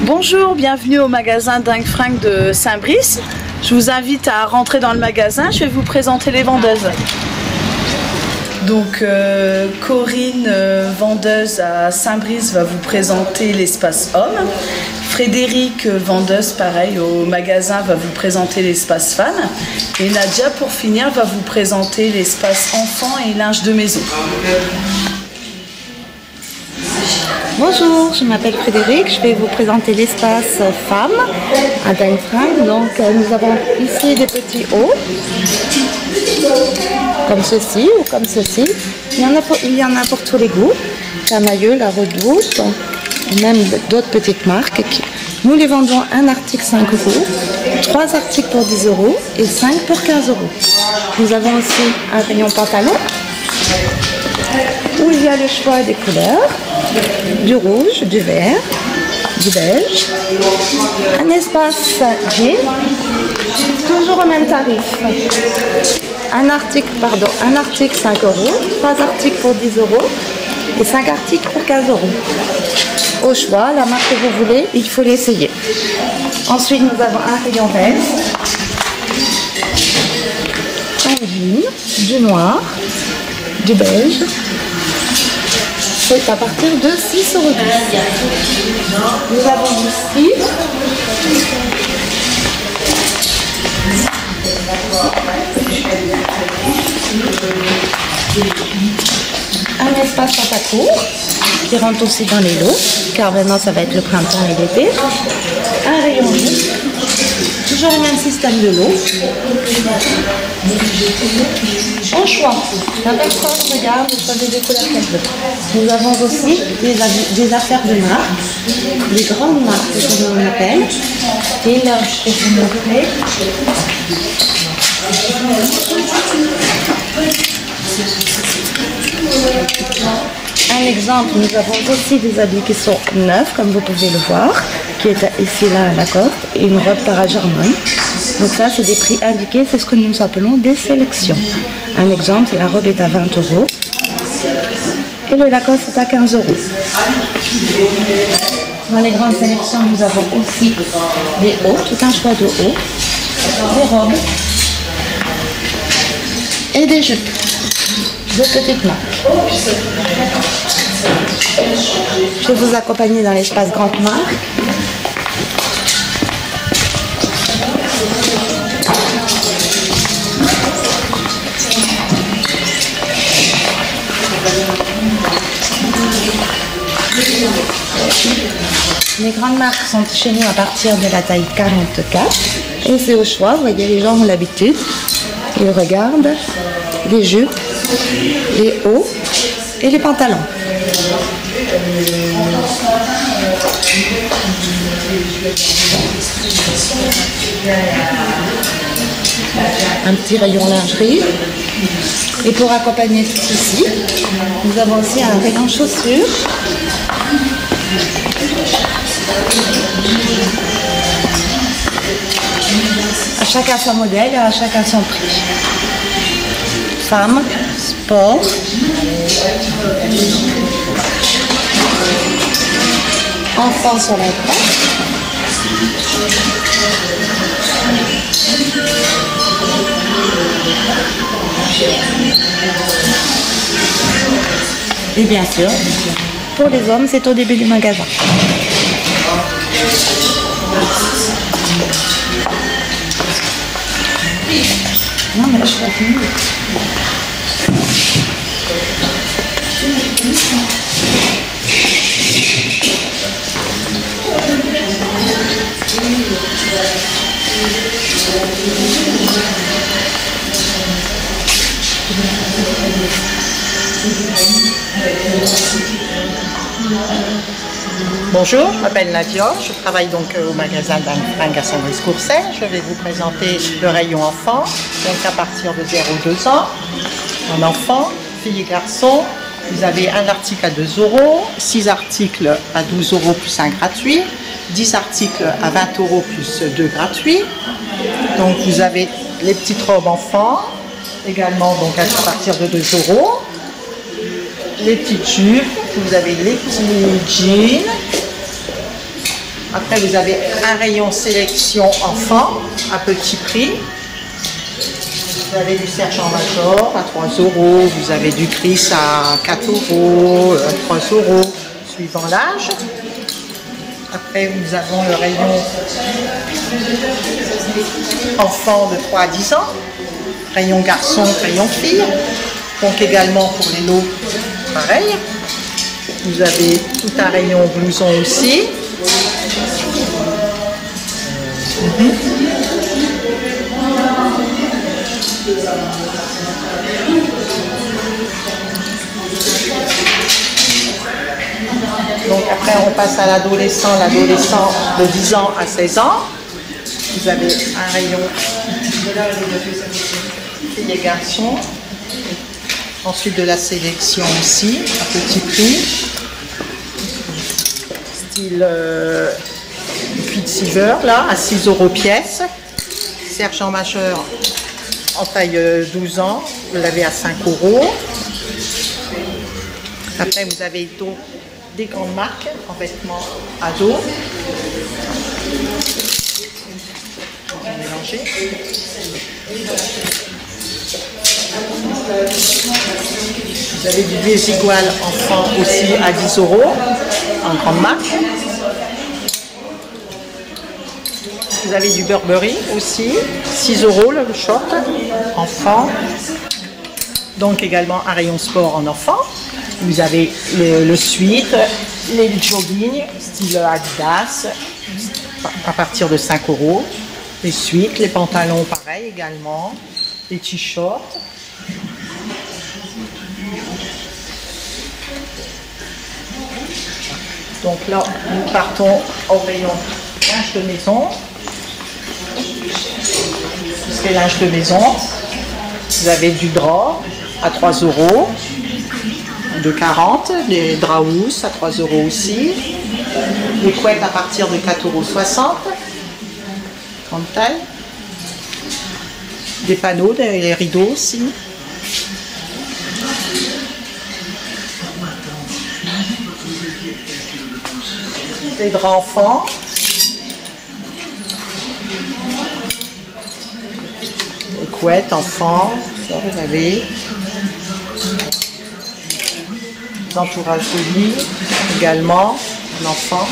Bonjour, bienvenue au magasin Dingue Fringues de Saint-Brice. Je vous invite à rentrer dans le magasin, je vais vous présenter les vendeuses. Donc Corinne, vendeuse à Saint-Brice, va vous présenter l'espace homme. Frédéric, vendeuse pareil au magasin, va vous présenter l'espace femme. Et Nadia, pour finir, va vous présenter l'espace enfant et linge de maison. Bonjour, je m'appelle Frédéric, je vais vous présenter l'espace femme à Dingue Fringues. Donc nous avons ici des petits hauts, comme ceci ou comme ceci. Il y en a pour tous les goûts, Camailleux, La Redoute, même d'autres petites marques. Nous les vendons un article 5 €, 3 articles pour 10 € et 5 pour 15 €. Nous avons aussi un rayon pantalon où il y a le choix des couleurs, du rouge, du vert, du beige, un espace jean, toujours au même tarif. Un article 5 €, 3 articles pour 10 € et 5 articles pour 15 €. Au choix, la marque que vous voulez, il faut l'essayer. Ensuite, nous avons un rayon veste, un jean, du noir, du beige. C'est à partir de 6 €. Nous avons ici un espace pantacourt qui rentre aussi dans les lots, car maintenant ça va être le printemps et l'été. Un rayon lit, toujours le même système de lot. Au choix, la personne regarde et choisit des couleurs qu'elle veut. Nous avons aussi des affaires de marque, des grandes marques comme on appelle. Et là, je vais vous montrer. Un exemple, nous avons aussi des habits qui sont neufs, comme vous pouvez le voir, qui est ici là à Lacoste, et une robe Para-Germain. Donc ça, c'est des prix indiqués, c'est ce que nous appelons des sélections. Un exemple, la robe est à 20 € et le Lacoste est à 15 €. Dans les grandes sélections, nous avons aussi des hauts, tout un choix de hauts, des robes et des jupes de petites marques. Je vais vous accompagner dans l'espace grande marque. Les grandes marques sont chez nous à partir de la taille 44 et c'est au choix. Vous voyez, les gens ont l'habitude, ils regardent les jupes, les hauts et les pantalons. Un petit rayon lingerie. Et pour accompagner tout ceci, nous avons aussi un rayon chaussures. À chacun son modèle et à chacun son prix. Femmes, sport, enfants sur la droite, et bien sûr, pour les hommes, c'est au début du magasin. Non, mais là, je suis pas finie. Bonjour, je m'appelle Nadia, je travaille donc au magasin Dingue Fringues à Saint-Brice-Courcelles. Je vais vous présenter le rayon enfant, donc à partir de 0-2 ans. En enfant, filles et garçons, vous avez un article à 2 €, 6 articles à 12 € plus 1 gratuit, 10 articles à 20 € plus 2 gratuits. Donc vous avez les petites robes enfants, également donc à partir de 2 €. Les petites jupes, vous avez les petits jeans, Après, vous avez un rayon sélection enfant à petit prix. Vous avez du Sergent Major à 3 €, vous avez du Chris à 4 €, 3 €, suivant l'âge. Après, nous avons le rayon enfant de 3 à 10 ans, rayon garçon, rayon fille. Donc également pour les lots, pareil. Vous avez tout un rayon blouson aussi. Donc après on passe à l'adolescent de 10 ans à 16 ans. Vous avez un rayon filles et garçons. Ensuite de la sélection aussi, à petit prix. Style Quicksilver là, à 6 € pièce. Sergent Major en taille 12 ans, vous l'avez à 5 €. Après vous avez donc des grandes marques en vêtements ados. On va mélanger. Vous avez du Desigual enfant aussi à 10 € en grande marque. Vous avez du Burberry aussi, 6 € le short enfant. Donc également un rayon sport en enfant. Vous avez le suite, les jogging, style Adidas, à partir de 5 €. Les suites, les pantalons pareil également, les t-shirts. Donc là, nous partons au rayon linge de maison. C'est linge de maison. Vous avez du drap à 3 € de 40, des draps housses à 3 € aussi. Les couettes à partir de 4,60 €. Grande taille. Des panneaux, des rideaux aussi. Des draps enfants. Des couettes enfants. Ça, vous avez. Des entourages de lit également. L'enfant.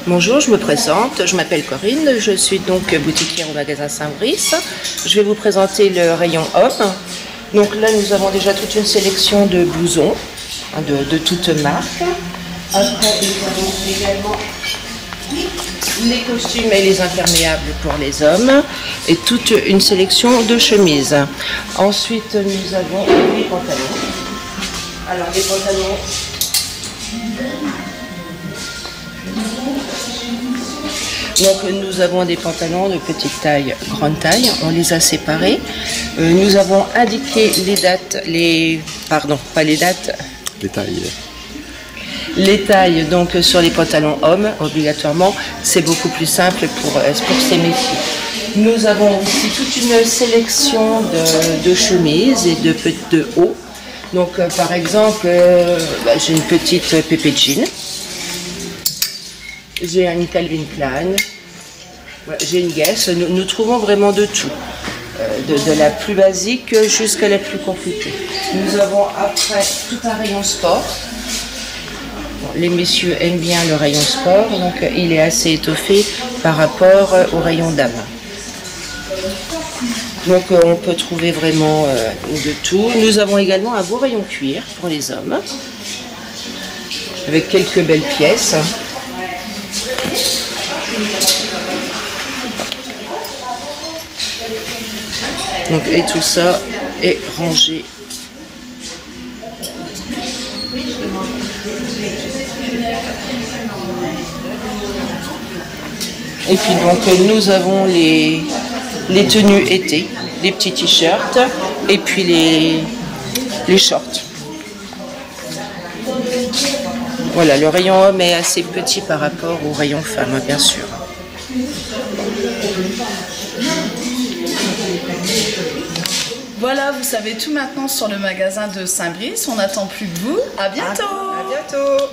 Bonjour, je me présente, je m'appelle Corinne, je suis donc boutiquière au magasin Saint-Brice. Je vais vous présenter le rayon homme. Donc là, nous avons déjà toute une sélection de blousons, de toutes marques. Après, nous avons également les costumes et les imperméables pour les hommes et toute une sélection de chemises. Ensuite, nous avons les pantalons. Alors, les pantalons... Donc nous avons des pantalons de petite taille, grande taille, on les a séparés. Nous avons indiqué les dates, pardon, pas les dates. Les tailles. Les tailles, donc sur les pantalons hommes, obligatoirement, c'est beaucoup plus simple pour ces métiers. Nous avons aussi toute une sélection de chemises et de hauts. Donc par exemple, j'ai une petite pépé jean. J'ai une Calvin Klein, j'ai une Guess, nous trouvons vraiment de tout, de la plus basique jusqu'à la plus compliquée. Nous avons après tout un rayon sport. Bon, les messieurs aiment bien le rayon sport, donc il est assez étoffé par rapport au rayon dames. Donc on peut trouver vraiment de tout. Nous avons également un beau rayon cuir pour les hommes, avec quelques belles pièces. Donc, et tout ça est rangé. Et puis donc nous avons les tenues été, les petits t-shirts et puis les shorts. Voilà, le rayon homme est assez petit par rapport au rayon femme, bien sûr. Voilà, vous savez tout maintenant sur le magasin de Saint-Brice. On n'attend plus que vous. À bientôt. À bientôt.